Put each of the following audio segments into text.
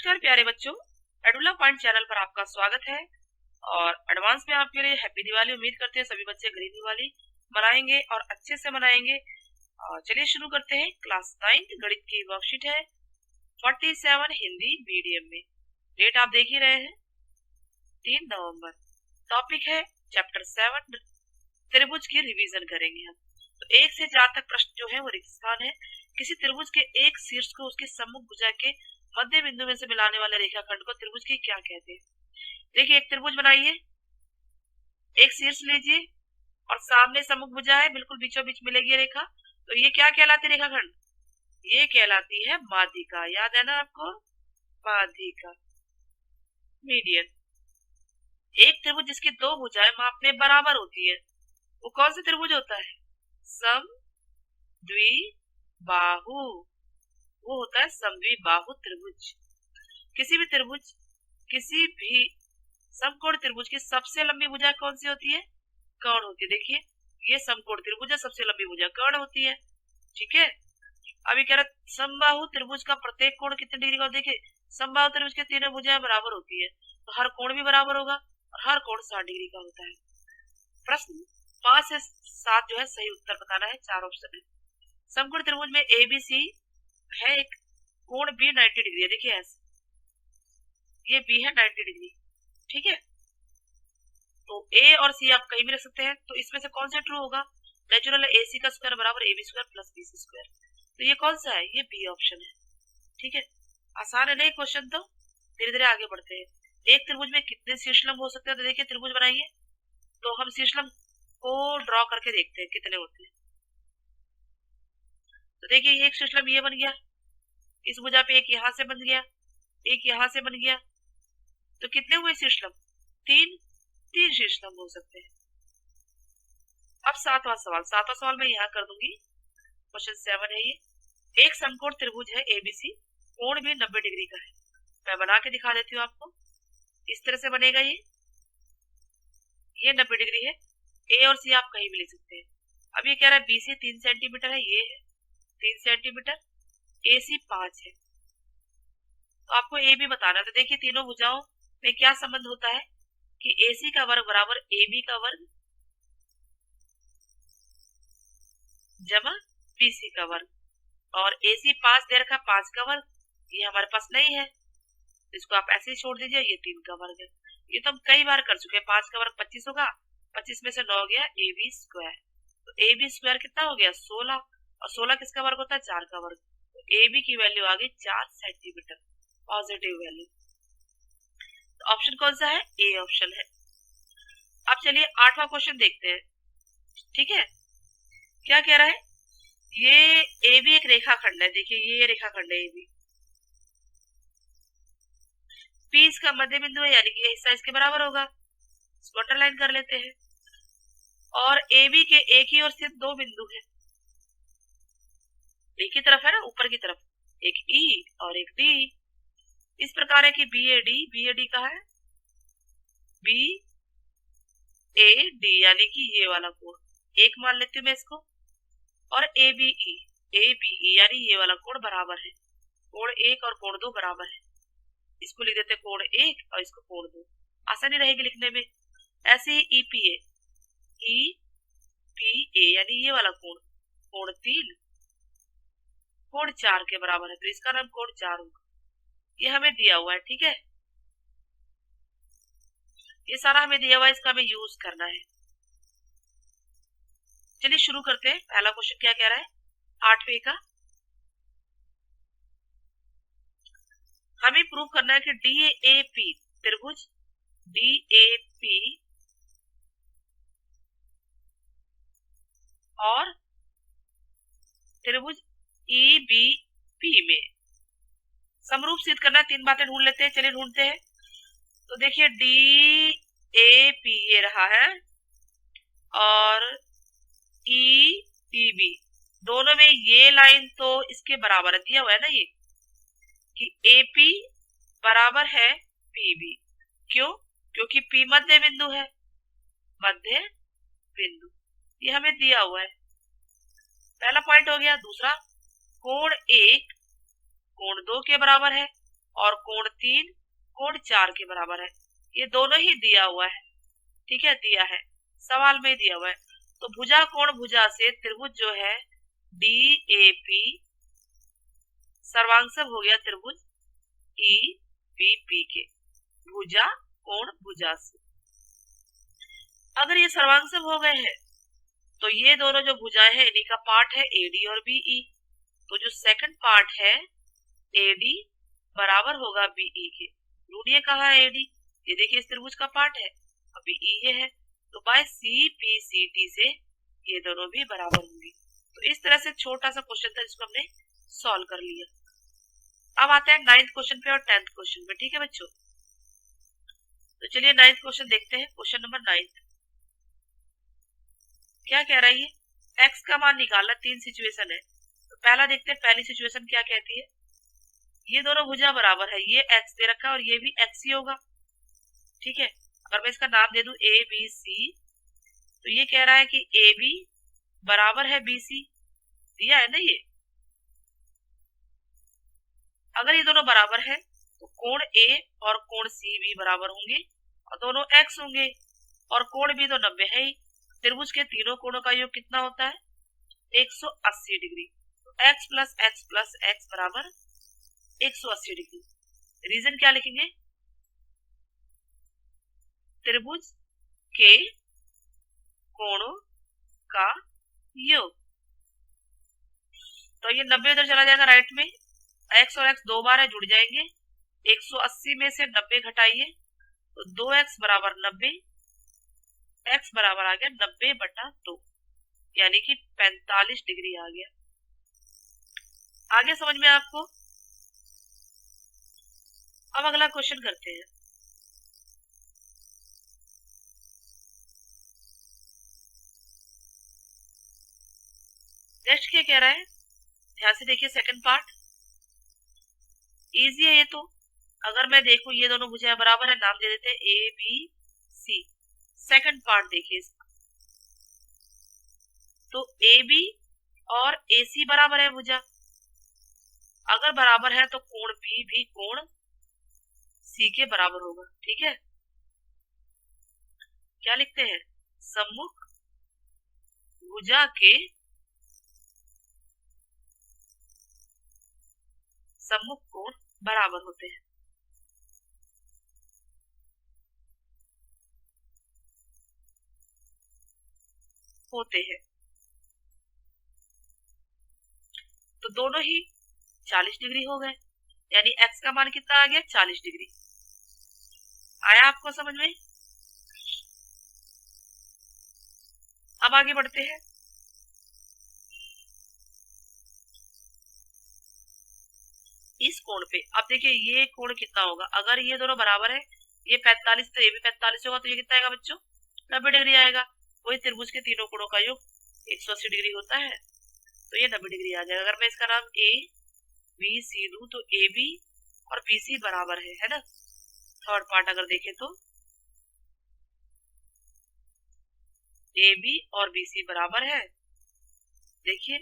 नमस्कार प्यारे बच्चों, एडुला पॉइंट चैनल पर आपका स्वागत है। और एडवांस में आपके लिए हैप्पी दिवाली। उम्मीद करते हैं सभी बच्चे ग्रीन दिवाली मनाएंगे और अच्छे से मनाएंगे। चलिए शुरू करते हैं। क्लास 9 गणित की वर्कशीट है 47 हिंदी मीडियम में। डेट आप देख ही रहे हैं 3 नवंबर। टॉपिक है चैप्टर 7 त्रिभुज की रिवीजन करेंगे हम। तो 1 से 4 तक प्रश्न जो है वो रिक्त स्थान है। किसी त्रिभुज के एक शीर्ष को उसके सम्मुख भुजा के मध्य बिंदु में से मिलाने वाले रेखाखंड को त्रिभुज की क्या कहते हैं। देखिए, एक त्रिभुज बनाइए, एक शीर्ष लीजिए और सामने सम्मुख भुजा है, बिल्कुल बीचों बीच मिलेगी रेखा। तो ये क्या कहलाती है रेखाखंड? ये कहलाती है माध्यिका। याद है ना आपको? माध्यिका, मीडियन। एक त्रिभुज जिसकी दो भुजाएं माप में बराबर होती है वो कौन सा त्रिभुज होता है? सम द्विबाहु। वो होता है समद्विबाहु त्रिभुज। किसी भी समकोण त्रिभुज की सबसे लंबी भुजा कौन सी होती है? कर्ण होती है। देखिए, ये समकोण त्रिभुज है, सबसे लंबी भुजा कर्ण होती है। ठीक है। अभी कह रहा समबाहु त्रिभुज का प्रत्येक कोण कितने डिग्री का? देखिए, समबाहु त्रिभुज के तीनों भुजाएं बराबर होती है तो हर कोण भी बराबर होगा और हर कोण 60 डिग्री का होता है। प्रश्न 5 से 7 जो है सही उत्तर बताना है। 4 ऑप्शन है। समकोण त्रिभुज में ABC है, एक कोण B 90 डिग्री है। देखिए ऐसे, ये B है 90 डिग्री। ठीक है। तो A और C आप कहीं भी रख सकते हैं। तो इसमें से कौन सा ट्रू होगा? नेचुरल है AC का स्क्वायर बराबर AB square plus BC square. तो ये कौन सा है? ये B ऑप्शन है। ठीक है। आसान है नहीं क्वेश्चन? तो धीरे धीरे आगे बढ़ते हैं। एक त्रिभुज में कितने शीर्षलंब हो सकते हैं? तो देखिए, त्रिभुज बनाइए तो हम शीर्षलंब को ड्रॉ करके देखते हैं कितने होते हैं। तो देखिए, ये एक शीर्षलंब ये बन गया, इस भुजा पे एक यहां से बन गया, एक यहां से बन गया। तो कितने हुए शीर्षलंब? 3 शीर्षलंब हो सकते हैं। अब 7वां सवाल मैं यहाँ कर दूंगी। क्वेश्चन 7 है ये। एक समकोण त्रिभुज है ABC, कोण भी 90 डिग्री का है। मैं बना के दिखा देती हूँ आपको। इस तरह से बनेगा ये 90 डिग्री है। A और C आप कहीं भी ले सकते हैं। अब ये कह रहा है BC 3 सेंटीमीटर है, ये है 3 सेंटीमीटर, AC 5 है। तो आपको A भी बताना। तो देखिए, तीनों भुजाओं में क्या संबंध होता है कि AC का वर्ग बराबर AB का वर्ग जमा BC का वर्ग। और AC 5 दे रखा, 5 का वर्ग ये हमारे पास नहीं है, इसको आप ऐसे ही छोड़ दीजिए। ये 3 का वर्ग है। ये तो हम कई बार कर चुके हैं। 5 का वर्ग 25 होगा, 25 में से 9 गया AB स्क्वायर। तो AB स्क्वायर कितना हो गया? 16। और 16 किसका वर्ग होता है? 4 का वर्ग। तो AB की वैल्यू आ गई 4 सेंटीमीटर, पॉजिटिव वैल्यू। तो ऑप्शन कौन सा है? A ऑप्शन है। अब चलिए 8वां क्वेश्चन देखते हैं। ठीक है। क्या कह रहा है? ये AB एक रेखाखंड है। देखिए, ये रेखाखंड है AB। P इसका मध्य बिंदु है, यानी कि ये हिस्सा इसके बराबर होगा। इसको अंडरलाइन कर लेते हैं। और AB के एक ही ओर स्थित 2 बिंदु है। एक ही तरफ है ना, ऊपर की तरफ, एक E और एक D। इस प्रकार है कि BAD कहाँ है? BAD यानी कि ये वाला कोण एक मान लेती हूँ मैं इसको। और ABE यानी ये वाला कोण बराबर है। कोण 1 और कोण 2 बराबर है। इसको लिख देते हैं कोण 1 और इसको कोण 2। आसानी रहेगी लिखने में। ऐसे ही EPA यानी ये वाला कोण, कोण 3 कोण 4 के बराबर है। तो इसका नाम कोण 4 होगा। ये हमें दिया हुआ है। ठीक है। ये सारा हमें दिया हुआ है, इसका हमें यूज करना है। चलिए शुरू करते हैं। पहला क्वेश्चन क्या कह रहा है? 8वें का हमें प्रूव करना है कि DAP त्रिभुज DAP और त्रिभुज EBP में समरूप सिद्ध करना है। 3 बातें ढूंढ लेते हैं। चलिए ढूंढते हैं। तो देखिए, DAP ये रहा है और EPB, दोनों में ये लाइन तो इसके बराबर है, दिया हुआ है ना ये कि AP बराबर है PB। क्यों? क्योंकि P मध्य बिंदु है, मध्य बिंदु ये हमें दिया हुआ है। पहला पॉइंट हो गया। दूसरा, कोण 1 कोण 2 के बराबर है और कोण 3 कोण 4 के बराबर है। ये दोनों ही दिया हुआ है, ठीक है, दिया है, सवाल में दिया हुआ है। तो भुजा कोण भुजा से त्रिभुज जो है DAP सर्वांशव हो गया त्रिभुज EBP के, भुजा कोण भुजा से। अगर ये सर्वांशव हो गए हैं तो ये दोनों जो भुजाएं हैं इन्हीं का पार्ट है AD और BE। तो जो सेकंड पार्ट है AD बराबर होगा BE के। ढूंढिए कहाँ है AD, ये देखिए इस त्रिभुज का पार्ट है, अभी BE है, तो बाय CPCT से ये दोनों भी बराबर होंगे। तो इस तरह से छोटा सा क्वेश्चन था जिसको हमने सॉल्व कर लिया। अब आते हैं 9th क्वेश्चन पे और 10th क्वेश्चन पे, ठीक है बच्चों। तो चलिए 9th क्वेश्चन देखते हैं। क्वेश्चन नंबर 9 क्या कह रहा है ये, x का मान निकालना, 3 सिचुएशन है। तो पहला देखते हैं, पहली सिचुएशन क्या कहती है, ये दोनों भुजा बराबर है, ये x दे रखा है और ये भी x ही होगा, ठीक है। अगर मैं इसका नाम दे दूं ABC, तो ये कह रहा है कि AB बराबर है BC, दिया है ना ये। अगर ये दोनों बराबर है तो कोण A और कोण C भी बराबर होंगे और दोनों x होंगे, और कोण भी तो 90 है ही। त्रिभुज के तीनों कोणों का योग कितना होता है, 180 डिग्री। तो x plus x plus x बराबर 180 डिग्री। रीजन क्या लिखेंगे, त्रिभुज के कोणों का योग। तो ये 90 उधर चला जाएगा राइट में, x और x दो बार है, जुड़ जाएंगे। 180 में से 90 घटाइए तो 2x बराबर 90, x बराबर आ गया 90/2, यानी कि 45 डिग्री आ गया। आगे समझ में आपको। अब अगला क्वेश्चन करते हैं। नेक्स्ट क्या कह रहा है, ध्यान से देखिए, सेकंड पार्ट इजी है ये तो। अगर मैं देखूं ये दोनों भुजाएं बराबर है, नाम दे देते हैं ABC। सेकंड पार्ट देखिए इसका, तो AB और AC बराबर है भुजा, अगर बराबर है तो कोण B भी कोण C के बराबर होगा, ठीक है। क्या लिखते हैं, सम्मुख भुजा के सम्मुख कोण बराबर होते हैं। तो दोनों ही 40 डिग्री हो गए, यानी x का मान कितना आ गया, 40 डिग्री। आया आपको समझ में। अब आगे बढ़ते हैं। इस कोण पे अब देखिए ये कोण कितना होगा, अगर ये दोनों बराबर है, ये 45 तो ये भी 45 होगा, तो ये कितना आएगा बच्चों, 90 डिग्री आएगा। वही त्रिभुज के तीनों कोणों का योग 180 डिग्री होता है, तो ये 90 डिग्री आ जाएगा। अगर मैं इसका नाम ABC दूं तो AB और BC बराबर है ना। थर्ड पार्ट अगर देखें तो AB और BC बराबर है, देखिए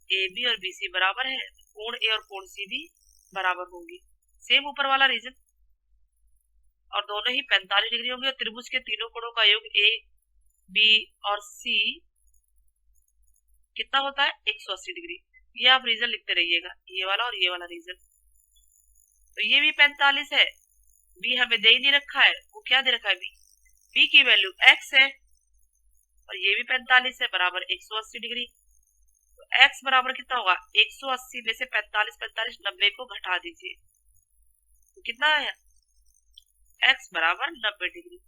AB और BC बराबर है, कोण A और कोण C भी बराबर होंगे, सेम ऊपर वाला रीजन, और दोनों ही 45 डिग्री होंगे। और त्रिभुज के तीनों कोणों का योग A B और C कितना होता है, 180 डिग्री। ये आप रीजन लिखते रहिएगा, ये वाला और ये वाला रीजन। तो ये भी 45 है, B हमें दे ही नहीं रखा है, वो क्या दे रखा है, B की वैल्यू x है, और ये भी 45 है, बराबर 180 डिग्री। तो x बराबर कितना होगा, 180 में से 45 90 को घटा दीजिए, तो कितना आया, x बराबर 90 डिग्री।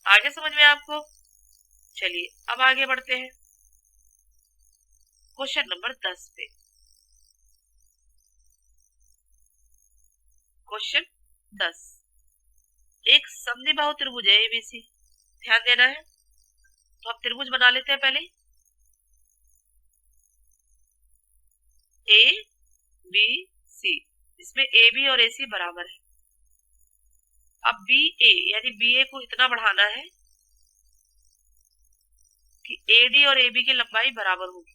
आगे समझ में आपको। चलिए अब आगे बढ़ते हैं क्वेश्चन नंबर 10 पे। क्वेश्चन 10, एक समद्विबाहु त्रिभुज है ABC, ध्यान देना है। तो अब त्रिभुज बना लेते हैं पहले, ABC, इसमें AB और AC बराबर है। अब BA यानी BA को इतना बढ़ाना है कि AD और AB की लंबाई बराबर होगी।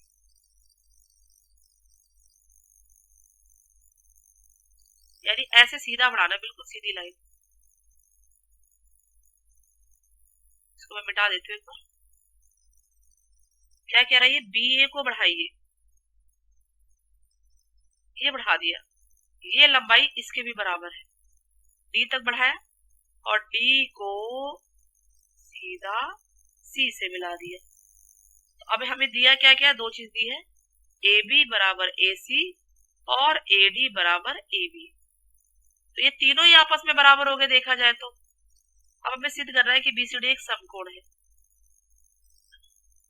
यानी ऐसे सीधा बढ़ाना, बिल्कुल सीधी लाइन। इसको मैं मिटा देती हूँ एक बार। क्या कह रहा है ये, BA को बढ़ाइए, ये बढ़ा दिया, ये लंबाई इसके भी बराबर है, D तक बढ़ाया और D को सीधा C से मिला दिया। तो अब हमें दिया क्या क्या, दो चीज दी है, AB बराबर AC और AD बराबर AB। तो ये तीनों ही आपस में बराबर हो गए देखा जाए तो। अब हमें सिद्ध करना है कि BCD एक समकोण है।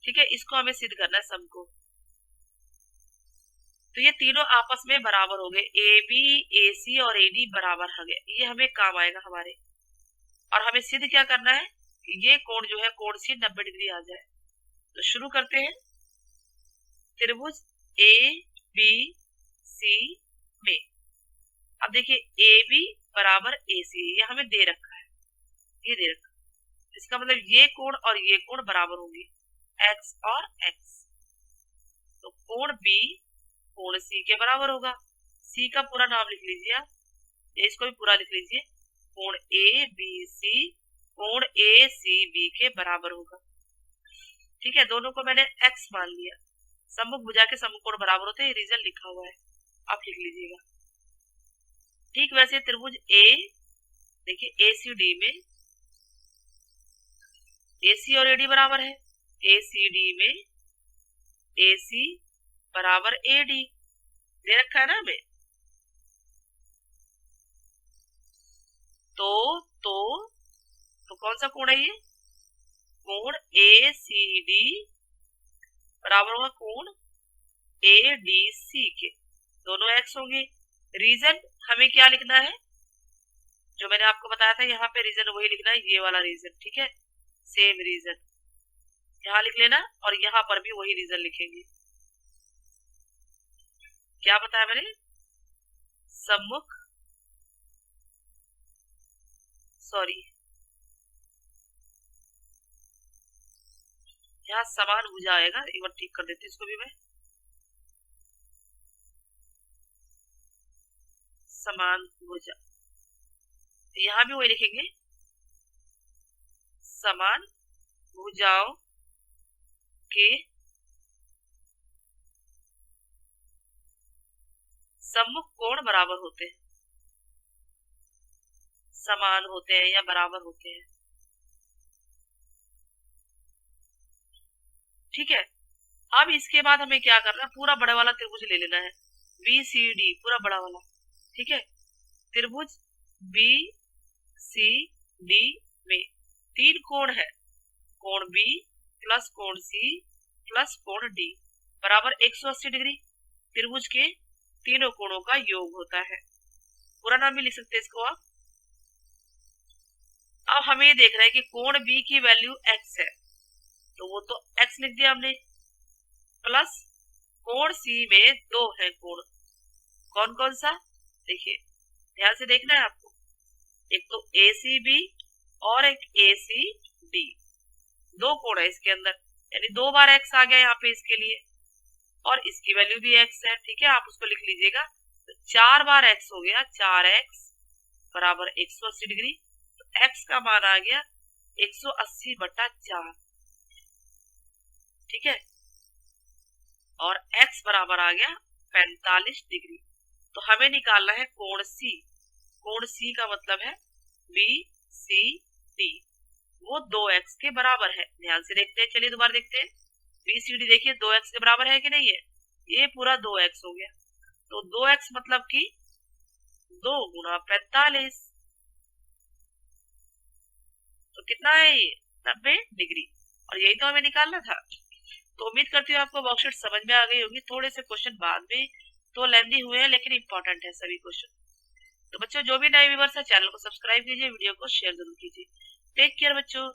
ठीक है, इसको हमें सिद्ध करना है समकोण। तो ये तीनों आपस में बराबर हो गए, AB AC और AD बराबर हो गए, ये हमें काम आएगा हमारे। और हमें सिद्ध क्या करना है कि ये कोण जो है कोण से 90 डिग्री आ जाए। तो शुरू करते हैं। त्रिभुज ABC में अब देखिए AB बराबर AC, ये हमें दे रखा है, ये दे रखा है। इसका मतलब ये कोण और ये कोण बराबर होंगे, X और X। तो कोण B कोण C के बराबर होगा। C का पूरा नाम लिख लीजिए आप, इसको भी पूरा लिख लीजिए, कोण ABC कोण ACB के बराबर होगा। ठीक है, दोनों को मैंने X मान लिया। सम्मुख भुजा के सम्मुख कोण बराबर होते हैं, ये रीजन लिखा हुआ है, आप लिख लीजिएगा। ठीक वैसे त्रिभुज A देखिए ACD में AC और AD बराबर है, ACD में AC बराबर AD दे रखा है ना हमें। तो कौन सा कोण है ये, कोण ACD बराबर होगा कोण ADC के, दोनों X होंगे। रीजन हमें क्या लिखना है, जो मैंने आपको बताया था यहाँ पे रीजन वही लिखना है, ये वाला रीजन। ठीक है, सेम रीजन यहाँ लिख लेना और यहाँ पर भी वही रीजन लिखेंगे। क्या बताया मैंने, सम्मुख यहाँ समान भुजा आएगा, एक बार ठीक कर देती हूँ इसको भी मैं, समान भुजा, यहाँ भी वही लिखेंगे, समान भुजाओं के सम्मुख कोण बराबर होते हैं, समान होते हैं या बराबर होते हैं। ठीक है, अब इसके बाद हमें क्या करना है, पूरा बड़ा वाला त्रिभुज ले लेना है, BCD पूरा बड़ा वाला। ठीक है, त्रिभुज BCD में तीन कोण है, कोण B प्लस कोण C प्लस कोण D बराबर 180 डिग्री। त्रिभुज के तीनों कोणों का योग होता है, पूरा नाम भी लिख सकते हैं इसको आप। अब हमें ये देखना है कि कोण B की वैल्यू X है, तो वो तो X लिख दिया हमने, प्लस कोण C में दो है कोण, कौन कौन सा देखिए, ध्यान से देखना है आपको, एक तो ACB और एक ACD, दो कोण है इसके अंदर, यानी दो बार X आ गया यहाँ पे इसके लिए, और इसकी वैल्यू भी X है। ठीक है, आप उसको लिख लीजिएगा, तो 4 बार X हो गया, 4X बराबर 180 डिग्री। तो X का मान आ गया 180/4। ठीक है, और X बराबर आ गया 45 डिग्री। तो हमें निकालना है कोण C, कोण C का मतलब है BCD, वो 2X के बराबर है। ध्यान से देखते हैं, चलिए दोबारा देखते हैं, BCD देखिए 2X के बराबर है कि नहीं है, ये पूरा 2X हो गया। तो 2X मतलब कि 2 गुणा 45, तो कितना है ये 90 डिग्री, और यही तो हमें निकालना था। तो उम्मीद करती हूँ आपको वर्कशीट समझ में आ गई होगी। थोड़े से क्वेश्चन बाद में तो लेंदी हुए हैं, लेकिन इंपॉर्टेंट है सभी क्वेश्चन। तो बच्चों जो भी नए व्यूअर्स है चैनल को सब्सक्राइब कीजिए, वीडियो को शेयर जरूर कीजिए। टेक केयर बच्चों।